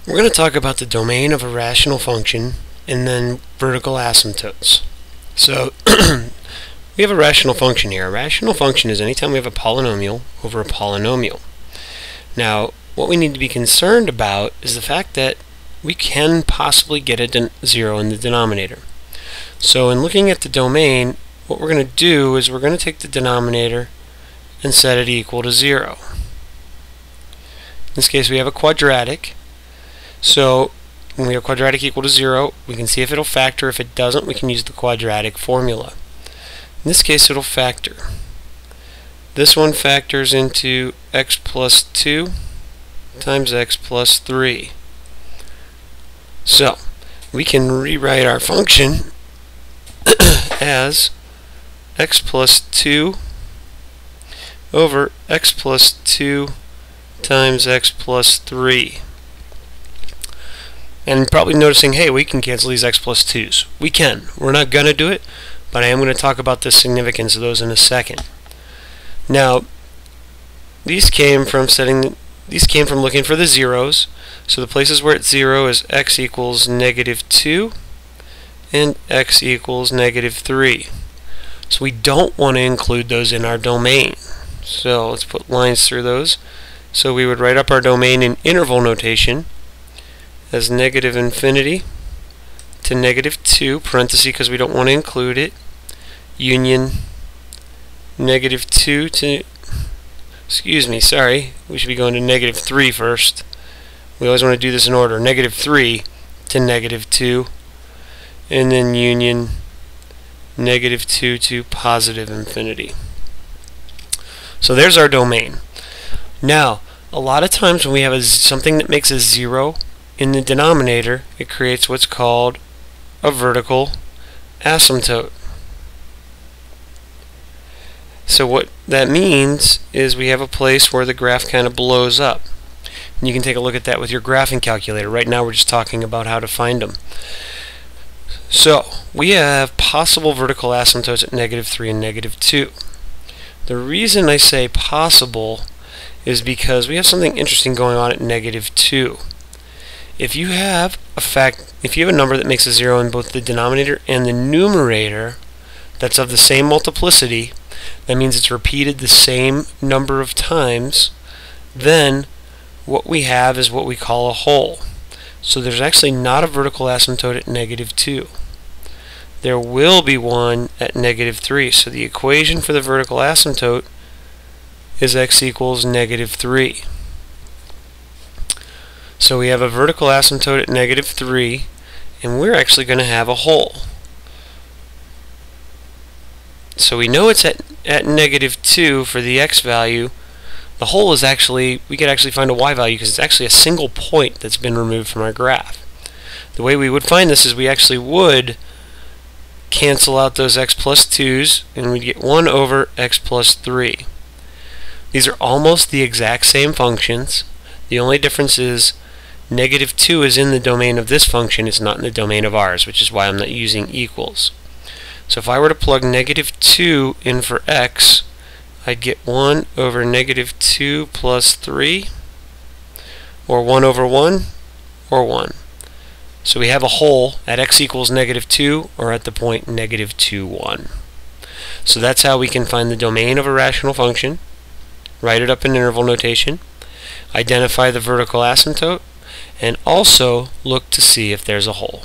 We're going to talk about the domain of a rational function and then vertical asymptotes. So we have a rational function here. A rational function is anytime we have a polynomial over a polynomial. Now, what we need to be concerned about is the fact that we can possibly get a 0 in the denominator. So in looking at the domain, what we're going to do is we're going to take the denominator and set it equal to 0. In this case, we have a quadratic. So when we have quadratic equal to 0, we can see if it'll factor. If it doesn't, we can use the quadratic formula. In this case, it'll factor. This one factors into x plus 2 times x plus 3. So we can rewrite our function as x plus 2 over x plus 2 times x plus 3. And probably noticing, hey, we can cancel these x plus 2's. We can. We're not going to do it, but I am going to talk about the significance of those in a second. Now, these came from looking for the zeros. So the places where it's 0 is x equals -2 and x equals -3. So we don't want to include those in our domain. So let's put lines through those. So we would write up our domain in interval notation as -∞ to -2, parenthesis because we don't want to include it, union -2 to, we should be going to -3 first. We always want to do this in order, -3 to -2, and then union -2 to +∞. So there's our domain. Now, a lot of times when we have something that makes a 0 in the denominator, it creates what's called a vertical asymptote. So what that means is we have a place where the graph kind of blows up. And you can take a look at that with your graphing calculator. Right now we're just talking about how to find them. So we have possible vertical asymptotes at -3 and -2. The reason I say possible is because we have something interesting going on at -2. If you have a number that makes a 0 in both the denominator and the numerator that's of the same multiplicity, that means it's repeated the same number of times, then what we have is what we call a whole. So there's actually not a vertical asymptote at -2. There will be one at -3. So the equation for the vertical asymptote is x equals -3. So we have a vertical asymptote at -3, and we're actually going to have a whole. So we know it's at -2 for the x value. The whole is actually, we could actually find a y value because it's actually a single point that's been removed from our graph. The way we would find this is we actually would cancel out those x plus 2's, and we'd get 1 over x plus 3. These are almost the exact same functions. The only difference is -2 is in the domain of this function, it's not in the domain of ours, which is why I'm not using equals. So if I were to plug -2 in for x, I'd get 1 over -2 plus 3, or 1 over 1, or 1. So we have a whole at x equals -2, or at the point -2, 1. So that's how we can find the domain of a rational function, write it up in interval notation, identify the vertical asymptote, and also look to see if there's a whole.